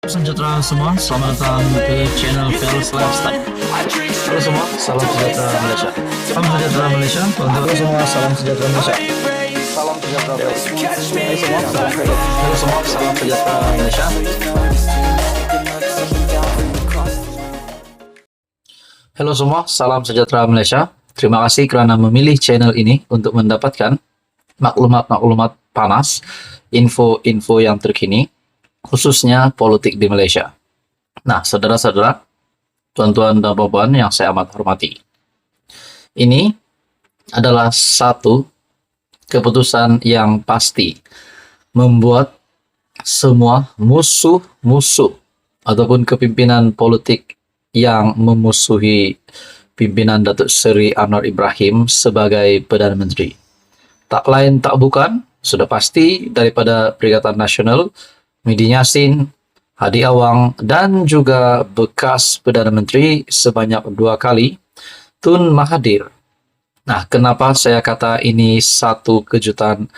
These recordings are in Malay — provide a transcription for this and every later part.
Sejahtera semua, selamat datang ke channel Fels Lifestyle. Halo semua, salam sejahtera Malaysia. Salam sejahtera Malaysia. Halo semua, salam sejahtera Malaysia. Salam sejahtera Malaysia. Halo semua, salam sejahtera Malaysia. Halo semua, salam sejahtera Malaysia. Terima kasih kerana memilih channel ini untuk mendapatkan maklumat-maklumat panas, info-info yang terkini, khususnya politik di Malaysia. Nah, saudara-saudara, tuan-tuan dan puan yang saya amat hormati, ini adalah satu keputusan yang pasti membuat semua musuh-musuh ataupun kepimpinan politik yang memusuhi pimpinan Datuk Seri Anwar Ibrahim sebagai Perdana Menteri. Tak lain tak bukan, sudah pasti daripada Perikatan Nasional, Midi Yassin, Hadi Awang, dan juga bekas Perdana Menteri sebanyak 2 kali, Tun Mahathir. Nah, kenapa saya kata ini satu kejutan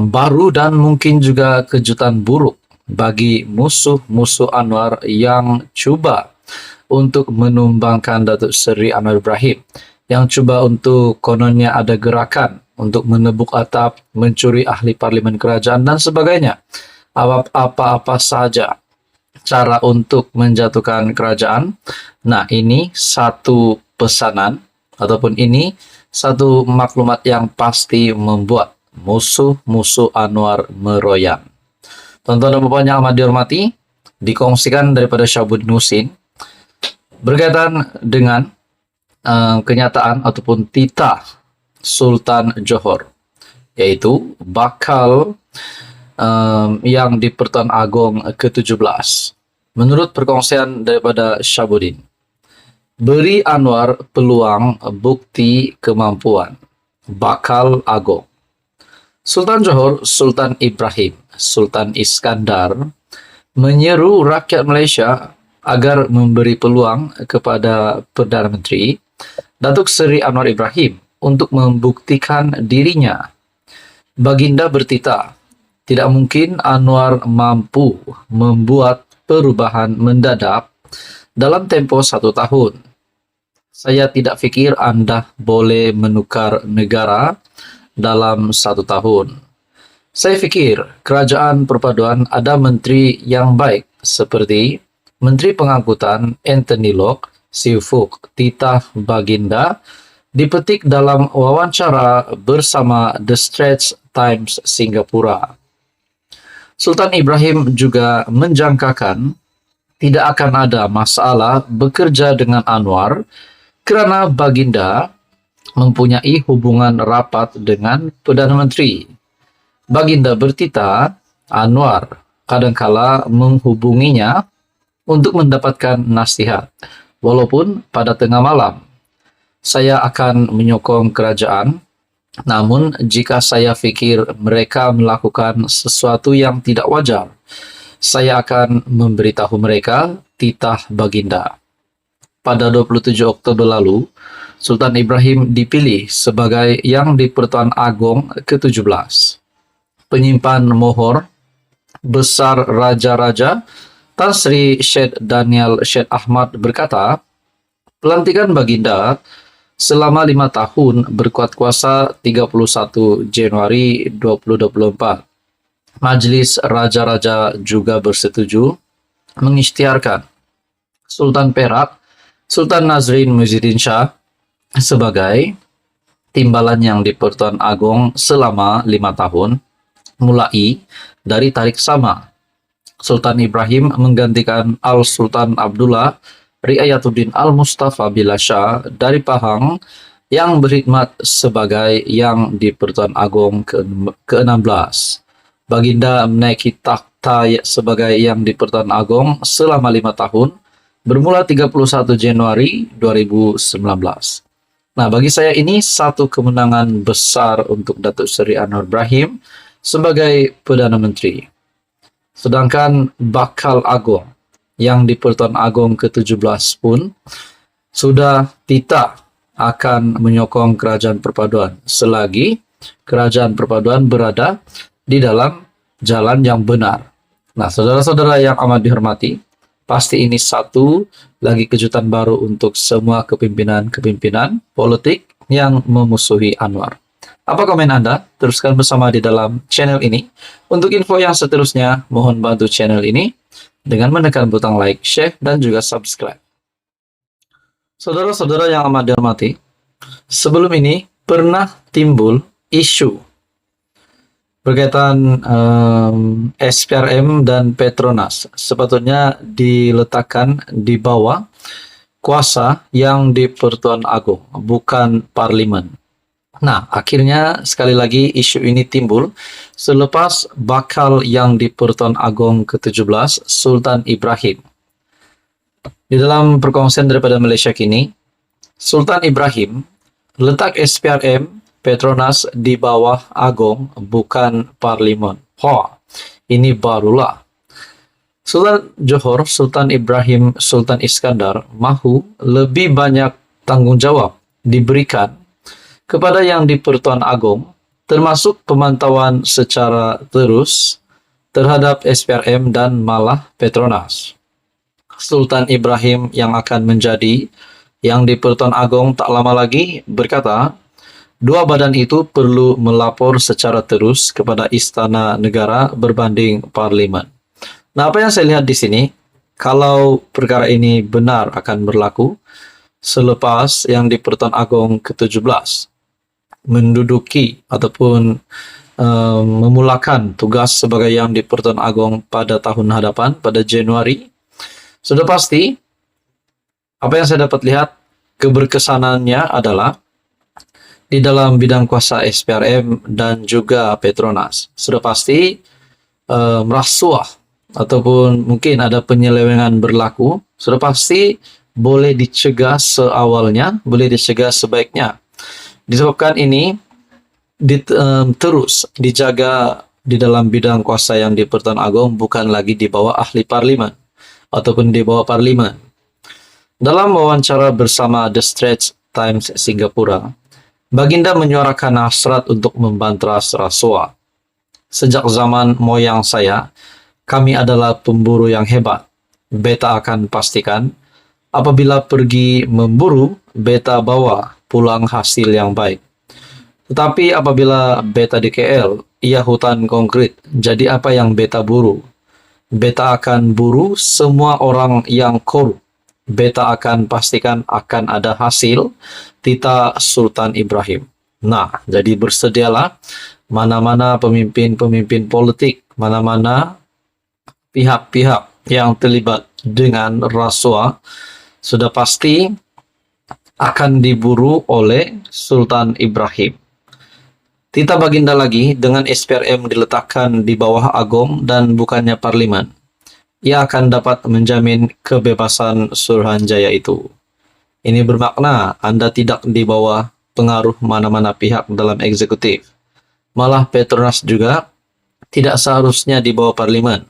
baru dan mungkin juga kejutan buruk bagi musuh-musuh Anwar yang cuba untuk menumbangkan Datuk Seri Anwar Ibrahim, yang cuba untuk kononnya ada gerakan untuk menebuk atap, mencuri ahli parlimen kerajaan, dan sebagainya. Apa-apa saja cara untuk menjatuhkan kerajaan. Nah, ini satu pesanan ataupun ini satu maklumat yang pasti membuat musuh-musuh Anwar meroyan. Tuan-tuan dan puan yang amat dihormati, dikongsikan daripada Syahabuddin Husin berkaitan dengan kenyataan ataupun titah Sultan Johor, yaitu bakal yang di Pertuan Agong ke-17. Menurut perkongsian daripada Syahabuddin, beri Anwar peluang bukti kemampuan, bakal Agong. Sultan Johor, Sultan Ibrahim, Sultan Iskandar menyeru rakyat Malaysia agar memberi peluang kepada Perdana Menteri Datuk Seri Anwar Ibrahim untuk membuktikan dirinya. Baginda bertitah, tidak mungkin Anwar mampu membuat perubahan mendadak dalam tempo 1 tahun. Saya tidak fikir anda boleh menukar negara dalam 1 tahun. Saya fikir kerajaan perpaduan ada menteri yang baik seperti Menteri Pengangkutan Anthony Locke, Sifuk titah Baginda, dipetik dalam wawancara bersama The Straits Times Singapura. Sultan Ibrahim juga menjangkakan tidak akan ada masalah bekerja dengan Anwar kerana Baginda mempunyai hubungan rapat dengan Perdana Menteri. Baginda bertitah Anwar kadangkala menghubunginya untuk mendapatkan nasihat, walaupun pada tengah malam. Saya akan menyokong kerajaan, namun jika saya fikir mereka melakukan sesuatu yang tidak wajar, saya akan memberitahu mereka, titah Baginda. Pada 27 Oktober lalu, Sultan Ibrahim dipilih sebagai Yang di Pertuan Agong ke-17. Penyimpan mohor besar Raja-Raja Tan Sri Syed Daniel Syed Ahmad berkata, pelantikan Baginda selama 5 tahun berkuat kuasa 31 Januari 2024. Majlis Raja-Raja juga bersetuju mengisytiharkan Sultan Perak, Sultan Nazrin Muhyiddin Shah sebagai timbalan Yang di Pertuan Agong selama 5 tahun, mulai dari tarikh sama. Sultan Ibrahim menggantikan Al-Sultan Abdullah Riayatuddin Al-Mustafa Billah Shah dari Pahang yang berkhidmat sebagai Yang di Pertuan Agong ke-16. Baginda menaiki takhta sebagai Yang di Pertuan Agong selama 5 tahun bermula 31 Januari 2019. Nah, bagi saya ini satu kemenangan besar untuk Datuk Seri Anwar Ibrahim sebagai Perdana Menteri. Sedangkan bakal Agong Yang di Pertuan Agong ke-17 pun sudah titah akan menyokong kerajaan perpaduan selagi kerajaan perpaduan berada di dalam jalan yang benar, Nah, saudara-saudara yang amat dihormati, pasti ini satu lagi kejutan baru untuk semua kepimpinan-kepimpinan politik yang memusuhi Anwar. Apa komen Anda? Teruskan bersama di dalam channel ini. Untuk info yang seterusnya, mohon bantu channel ini dengan menekan butang like, share, dan juga subscribe. Saudara-saudara yang amat dihormati, sebelum ini pernah timbul isu berkaitan SPRM dan Petronas sepatutnya diletakkan di bawah kuasa yang di Pertuan Agung, bukan Parlimen. Nah, akhirnya sekali lagi isu ini timbul selepas bakal yang di Pertuan Agung ke-17, Sultan Ibrahim. Di dalam perkongsian daripada Malaysia kini, Sultan Ibrahim letak SPRM Petronas di bawah Agong, bukan Parlimen. Ini barulah. Sultan Johor, Sultan Ibrahim, Sultan Iskandar mahu lebih banyak tanggung jawab diberikan kepada yang di Pertuan Agong, termasuk pemantauan secara terus terhadap SPRM dan malah Petronas. Sultan Ibrahim yang akan menjadi yang di Pertuan Agong tak lama lagi berkata, dua badan itu perlu melapor secara terus kepada Istana Negara berbanding Parlimen. Nah, apa yang saya lihat di sini, kalau perkara ini benar akan berlaku selepas yang di Pertuan Agong ke-17 menduduki ataupun memulakan tugas sebagai yang di Pertuan Agong pada tahun hadapan, pada Januari, sudah pasti apa yang saya dapat lihat keberkesanannya adalah di dalam bidang kuasa SPRM dan juga Petronas. Sudah pasti merasuah ataupun mungkin ada penyelewengan berlaku, sudah pasti boleh dicegah seawalnya, boleh dicegah sebaiknya. Disebabkan ini terus dijaga di dalam bidang kuasa yang di Pertuan Agong, bukan lagi di bawah ahli parlimen ataupun di bawah parlimen. Dalam wawancara bersama The Straits Times Singapura, Baginda menyuarakan hasrat untuk membantras rasuah. Sejak zaman moyang saya, kami adalah pemburu yang hebat. Beta akan pastikan, apabila pergi memburu, beta bawa pulang hasil yang baik. Tetapi apabila beta di KL, ia hutan konkret, jadi apa yang beta buru? Beta akan buru semua orang yang korup. Beta akan pastikan akan ada hasil, tita Sultan Ibrahim. Nah, jadi bersedialah mana-mana pemimpin-pemimpin politik, mana-mana pihak-pihak yang terlibat dengan rasuah, sudah pasti akan diburu oleh Sultan Ibrahim. Tita Baginda lagi dengan SPRM diletakkan di bawah Agong dan bukannya Parlimen. Ia akan dapat menjamin kebebasan Suruhanjaya itu. Ini bermakna Anda tidak di bawah pengaruh mana-mana pihak dalam eksekutif. Malah Petronas juga tidak seharusnya di bawah Parlimen.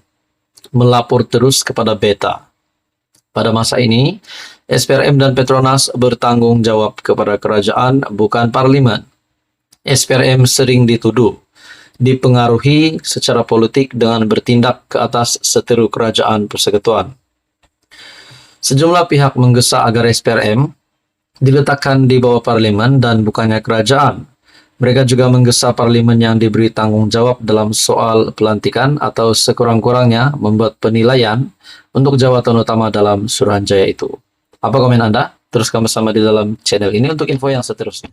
Melapor terus kepada beta. Pada masa ini, SPRM dan Petronas bertanggung jawab kepada kerajaan, bukan Parlimen. SPRM sering dituduh dipengaruhi secara politik dengan bertindak ke atas seteru kerajaan persekutuan. Sejumlah pihak menggesa agar SPRM diletakkan di bawah Parlimen dan bukannya kerajaan. Mereka juga menggesa Parlimen yang diberi tanggung jawab dalam soal pelantikan atau sekurang-kurangnya membuat penilaian untuk jabatan utama dalam Suruhanjaya itu. Apa komen Anda? Teruskan bersama di dalam channel ini untuk info yang seterusnya.